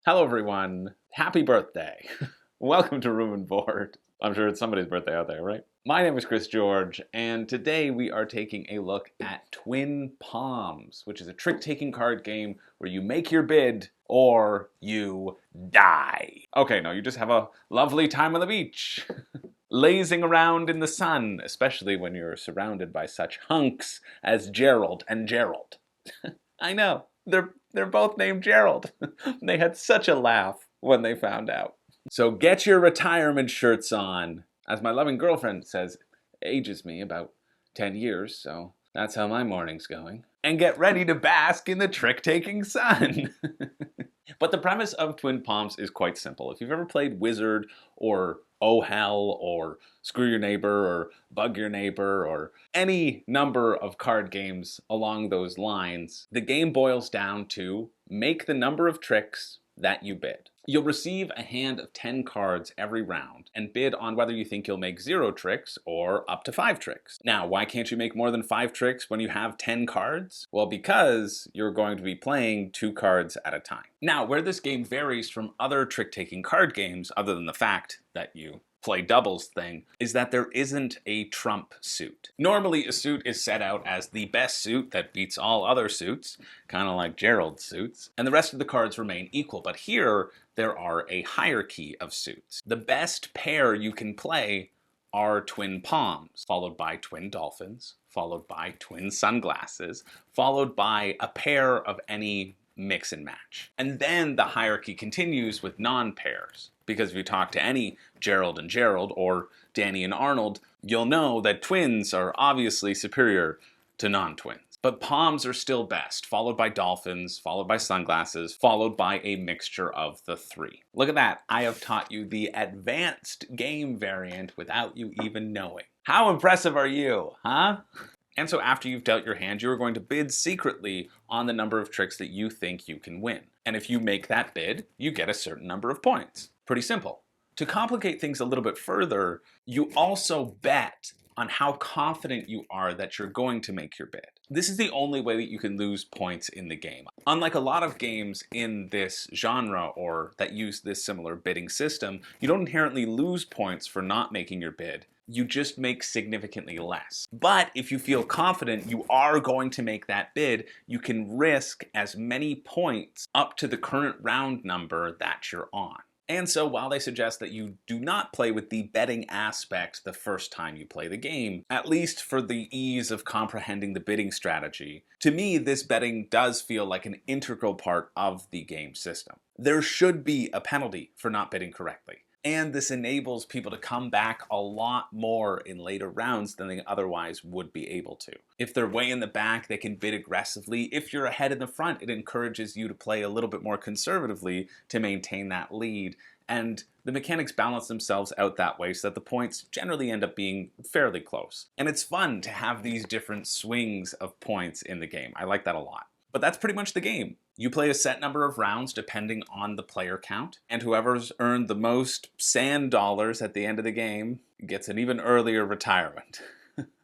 Hello, everyone. Happy birthday. Welcome to Room and Board. I'm sure it's somebody's birthday out there, right? My name is Chris George, and today we are taking a look at Twin Palms, which is a trick-taking card game where you make your bid or you die. Okay, no, you just have a lovely time on the beach, lazing around in the sun, especially when you're surrounded by such hunks as Gerald and Gerald. I know. They're both named Gerald. They had such a laugh when they found out. So get your retirement shirts on. As my loving girlfriend says, ages me about 10 years, so that's how my morning's going. And get ready to bask in the trick-taking sun. But the premise of Twin Palms is quite simple. If you've ever played Wizard or Oh Hell or Screw Your Neighbor or Bug Your Neighbor or any number of card games along those lines, the game boils down to make the number of tricks that you bid. You'll receive a hand of 10 cards every round and bid on whether you think you'll make 0 tricks or up to 5 tricks. Now, why can't you make more than 5 tricks when you have 10 cards? Well, because you're going to be playing 2 cards at a time. Now, where this game varies from other trick-taking card games, other than the fact that you play doubles thing, is that there isn't a trump suit. Normally, a suit is set out as the best suit that beats all other suits, kind of like Gerald's suits, and the rest of the cards remain equal. But here, there are a hierarchy of suits. The best pair you can play are Twin Palms, followed by Twin Dolphins, followed by Twin Sunglasses, followed by a pair of any mix and match. And then the hierarchy continues with non-pairs. Because if you talk to any Gerald and Gerald or Danny and Arnold, you'll know that twins are obviously superior to non-twins. But palms are still best, followed by dolphins, followed by sunglasses, followed by a mixture of the 3. Look at that, I have taught you the advanced game variant without you even knowing. How impressive are you, huh? And so after you've dealt your hand, you're going to bid secretly on the number of tricks that you think you can win. And if you make that bid, you get a certain number of points. Pretty simple. To complicate things a little bit further, you also bet on how confident you are that you're going to make your bid. This is the only way that you can lose points in the game. Unlike a lot of games in this genre or that use this similar bidding system, you don't inherently lose points for not making your bid. You just make significantly less. But if you feel confident you are going to make that bid, you can risk as many points up to the current round number that you're on. And so while they suggest that you do not play with the betting aspect the first time you play the game, at least for the ease of comprehending the bidding strategy, to me this betting does feel like an integral part of the game system. There should be a penalty for not bidding correctly. And this enables people to come back a lot more in later rounds than they otherwise would be able to. If they're way in the back, they can bid aggressively. If you're ahead in the front, it encourages you to play a little bit more conservatively to maintain that lead. And the mechanics balance themselves out that way so that the points generally end up being fairly close. And it's fun to have these different swings of points in the game. I like that a lot. But that's pretty much the game. You play a set number of rounds depending on the player count, and whoever's earned the most sand dollars at the end of the game gets an even earlier retirement.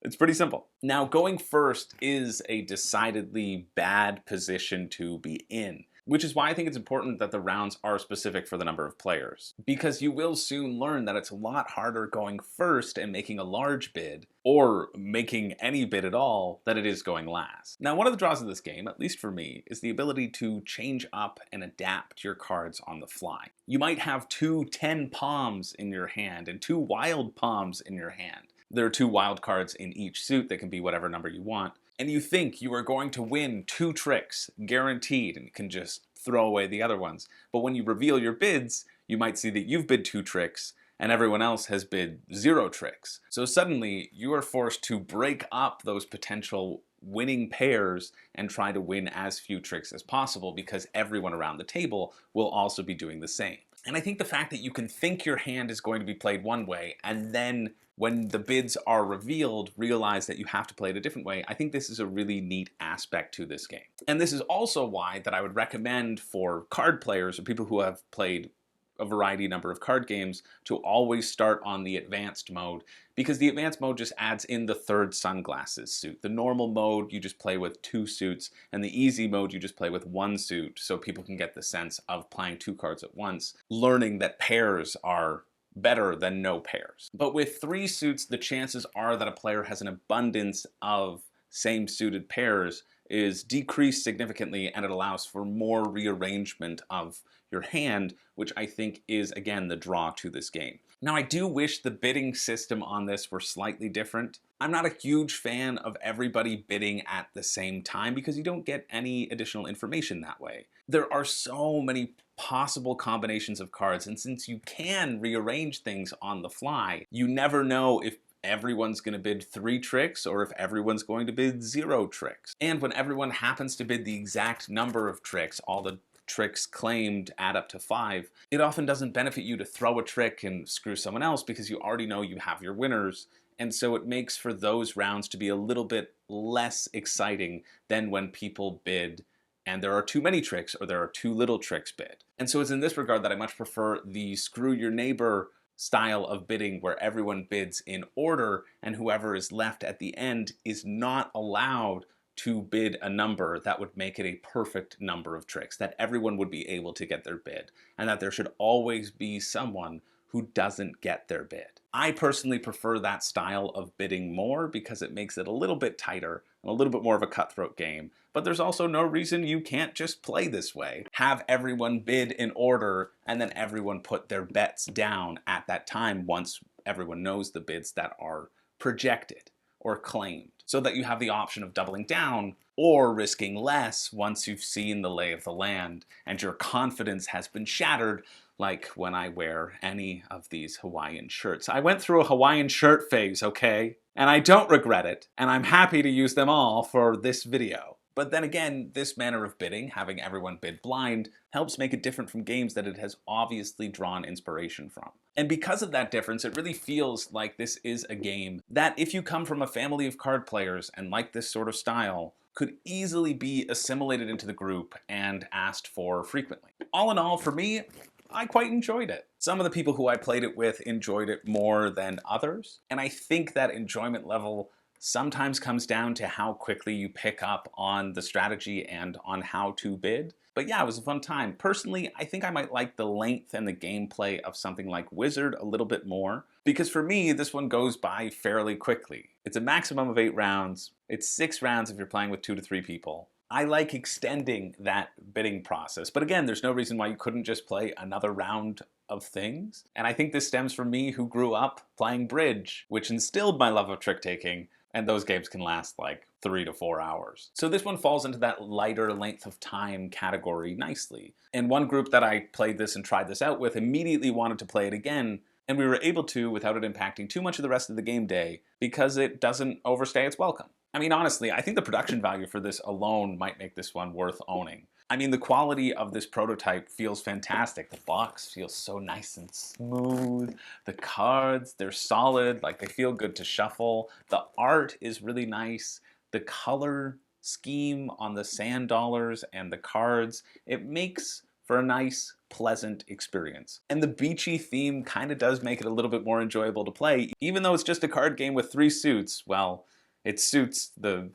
It's pretty simple. Now, going first is a decidedly bad position to be in, which is why I think it's important that the rounds are specific for the number of players. Because you will soon learn that it's a lot harder going first and making a large bid, or making any bid at all, than it is going last. Now, one of the draws of this game, at least for me, is the ability to change up and adapt your cards on the fly. You might have 2 10 palms in your hand and 2 wild palms in your hand. There are 2 wild cards in each suit that can be whatever number you want. And you think you are going to win 2 tricks, guaranteed, and can just throw away the other ones. But when you reveal your bids, you might see that you've bid 2 tricks, and everyone else has bid 0 tricks. So suddenly, you are forced to break up those potential winning pairs and try to win as few tricks as possible because everyone around the table will also be doing the same. And I think the fact that you can think your hand is going to be played one way and then when the bids are revealed, realize that you have to play it a different way, I think this is a really neat aspect to this game. And this is also why that I would recommend for card players or people who have played a variety number of card games to always start on the advanced mode, because the advanced mode just adds in the third sunglasses suit. The normal mode, you just play with 2 suits, and the easy mode, you just play with 1 suit, so people can get the sense of playing 2 cards at once, learning that pairs are better than no pairs. But with 3 suits, the chances are that a player has an abundance of same suited pairs is decreased significantly, and it allows for more rearrangement of your hand, which I think is, again, the draw to this game. Now, I do wish the bidding system on this were slightly different. I'm not a huge fan of everybody bidding at the same time because you don't get any additional information that way. There are so many possible combinations of cards, and since you can rearrange things on the fly, you never know if everyone's going to bid 3 tricks or if everyone's going to bid 0 tricks. And when everyone happens to bid the exact number of tricks, all the tricks claimed add up to 5, it often doesn't benefit you to throw a trick and screw someone else because you already know you have your winners. And so it makes for those rounds to be a little bit less exciting than when people bid and there are too many tricks or there are too little tricks bid. And so it's in this regard that I much prefer the screw your neighbor style of bidding where everyone bids in order and whoever is left at the end is not allowed to bid a number that would make it a perfect number of tricks, that everyone would be able to get their bid, and that there should always be someone who doesn't get their bid. I personally prefer that style of bidding more because it makes it a little bit tighter and a little bit more of a cutthroat game, but there's also no reason you can't just play this way. Have everyone bid in order and then everyone put their bets down at that time once everyone knows the bids that are projected or claimed, so that you have the option of doubling down or risking less once you've seen the lay of the land and your confidence has been shattered, like when I wear any of these Hawaiian shirts. I went through a Hawaiian shirt phase, okay? And I don't regret it, and I'm happy to use them all for this video. But then again, this manner of bidding, having everyone bid blind, helps make it different from games that it has obviously drawn inspiration from. And because of that difference, it really feels like this is a game that, if you come from a family of card players and like this sort of style, could easily be assimilated into the group and asked for frequently. All in all, for me, I quite enjoyed it. Some of the people who I played it with enjoyed it more than others, and I think that enjoyment level sometimes comes down to how quickly you pick up on the strategy and on how to bid. But yeah, it was a fun time. Personally, I think I might like the length and the gameplay of something like Wizard a little bit more, because for me, this one goes by fairly quickly. It's a maximum of 8 rounds. It's 6 rounds if you're playing with 2 to 3 people. I like extending that bidding process, but again, there's no reason why you couldn't just play another round of things. And I think this stems from me, who grew up playing bridge, which instilled my love of trick-taking, and those games can last like 3 to 4 hours. So this one falls into that lighter length of time category nicely. And one group that I played this and tried this out with immediately wanted to play it again, and we were able to without it impacting too much of the rest of the game day because it doesn't overstay its welcome. I mean, honestly, I think the production value for this alone might make this one worth owning. I mean, the quality of this prototype feels fantastic. The box feels so nice and smooth. The cards, they're solid, like they feel good to shuffle. The art is really nice. The color scheme on the sand dollars and the cards, it makes for a nice, pleasant experience. And the beachy theme kind of does make it a little bit more enjoyable to play. Even though it's just a card game with 3 suits, well, it suits the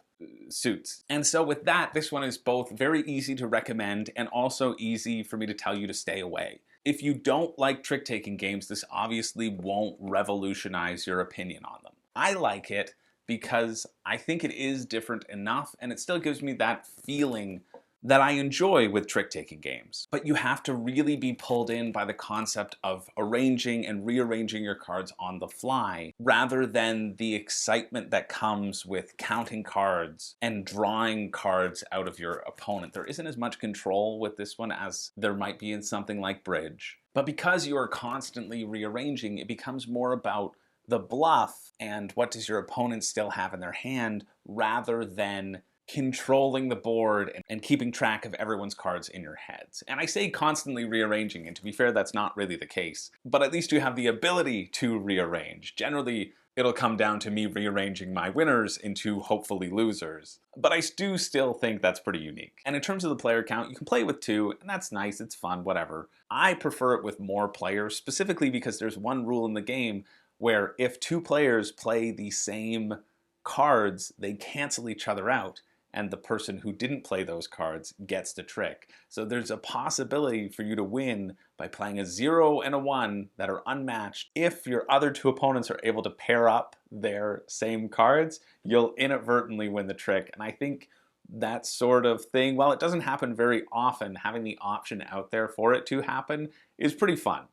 suits. And so with that, this one is both very easy to recommend and also easy for me to tell you to stay away. If you don't like trick-taking games, this obviously won't revolutionize your opinion on them. I like it because I think it is different enough, and it still gives me that feeling that I enjoy with trick-taking games. But you have to really be pulled in by the concept of arranging and rearranging your cards on the fly, rather than the excitement that comes with counting cards and drawing cards out of your opponent. There isn't as much control with this one as there might be in something like Bridge. But because you are constantly rearranging, it becomes more about the bluff and what does your opponent still have in their hand, rather than controlling the board and keeping track of everyone's cards in your heads. And I say constantly rearranging, and to be fair, that's not really the case. But at least you have the ability to rearrange. Generally, it'll come down to me rearranging my winners into hopefully losers. But I do still think that's pretty unique. And in terms of the player count, you can play with 2, and that's nice, it's fun, whatever. I prefer it with more players, specifically because there's one rule in the game where if 2 players play the same cards, they cancel each other out, and the person who didn't play those cards gets the trick. So there's a possibility for you to win by playing a 0 and a 1 that are unmatched. If your other 2 opponents are able to pair up their same cards, you'll inadvertently win the trick. And I think that sort of thing, while it doesn't happen very often, having the option out there for it to happen is pretty fun.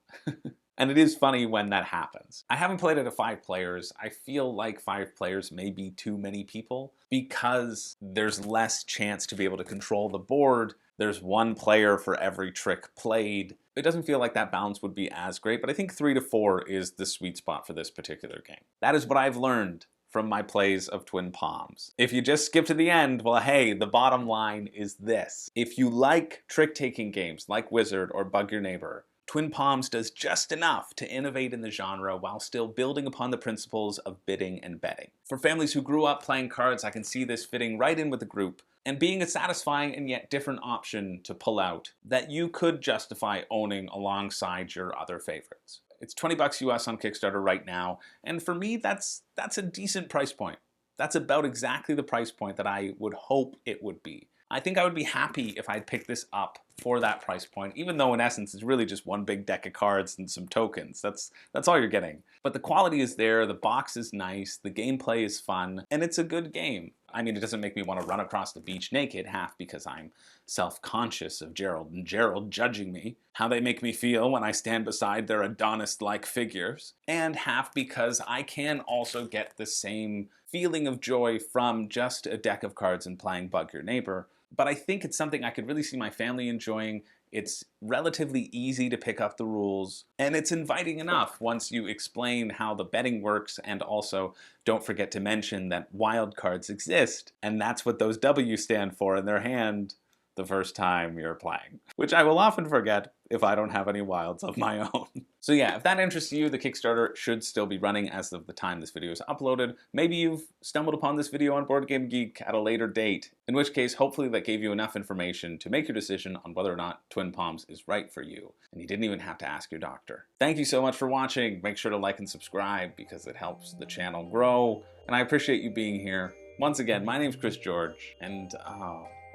And it is funny when that happens. I haven't played it at 5 players. I feel like 5 players may be too many people because there's less chance to be able to control the board. There's 1 player for every trick played. It doesn't feel like that balance would be as great, but I think 3 to 4 is the sweet spot for this particular game. That is what I've learned from my plays of Twin Palms. If you just skip to the end, well, hey, the bottom line is this. If you like trick-taking games like Wizard or Bug Your Neighbor, Twin Palms does just enough to innovate in the genre while still building upon the principles of bidding and betting. For families who grew up playing cards, I can see this fitting right in with the group and being a satisfying and yet different option to pull out that you could justify owning alongside your other favorites. It's $20 US on Kickstarter right now, and for me, that's a decent price point. That's about exactly the price point that I would hope it would be. I think I would be happy if I'd pick this up for that price point, even though in essence it's really just one big deck of cards and some tokens. That's all you're getting. But the quality is there, the box is nice, the gameplay is fun, and it's a good game. I mean, it doesn't make me want to run across the beach naked, half because I'm self-conscious of Gerald and Gerald judging me, how they make me feel when I stand beside their Adonis-like figures, and half because I can also get the same feeling of joy from just a deck of cards and playing Bug Your Neighbor. But I think it's something I could really see my family enjoying. It's relatively easy to pick up the rules, and it's inviting enough once you explain how the betting works, and also don't forget to mention that wild cards exist, and that's what those W stand for in their hand the first time you're playing, which I will often forget if I don't have any wilds of my own. So yeah, if that interests you, the Kickstarter should still be running as of the time this video is uploaded. Maybe you've stumbled upon this video on Board Game Geek at a later date, in which case hopefully that gave you enough information to make your decision on whether or not Twin Palms is right for you, and you didn't even have to ask your doctor. Thank you so much for watching. Make sure to like and subscribe because it helps the channel grow, and I appreciate you being here. Once again, my name's Chris George, and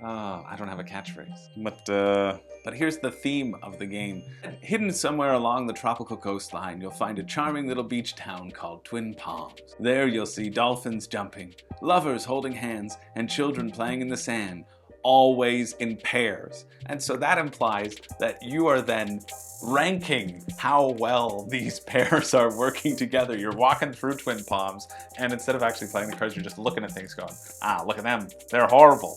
I don't have a catchphrase. But here's the theme of the game. Hidden somewhere along the tropical coastline, you'll find a charming little beach town called Twin Palms. There you'll see dolphins jumping, lovers holding hands, and children playing in the sand, always in pairs. And so that implies that you are then ranking how well these pairs are working together. You're walking through Twin Palms, and instead of actually playing the cards, you're just looking at things going, ah, look at them, they're horrible.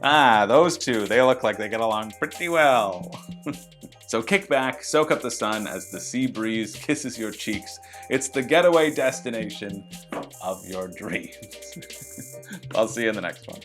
Ah, those two, they look like they get along pretty well. So kick back, soak up the sun as the sea breeze kisses your cheeks. It's the getaway destination of your dreams. I'll see you in the next one.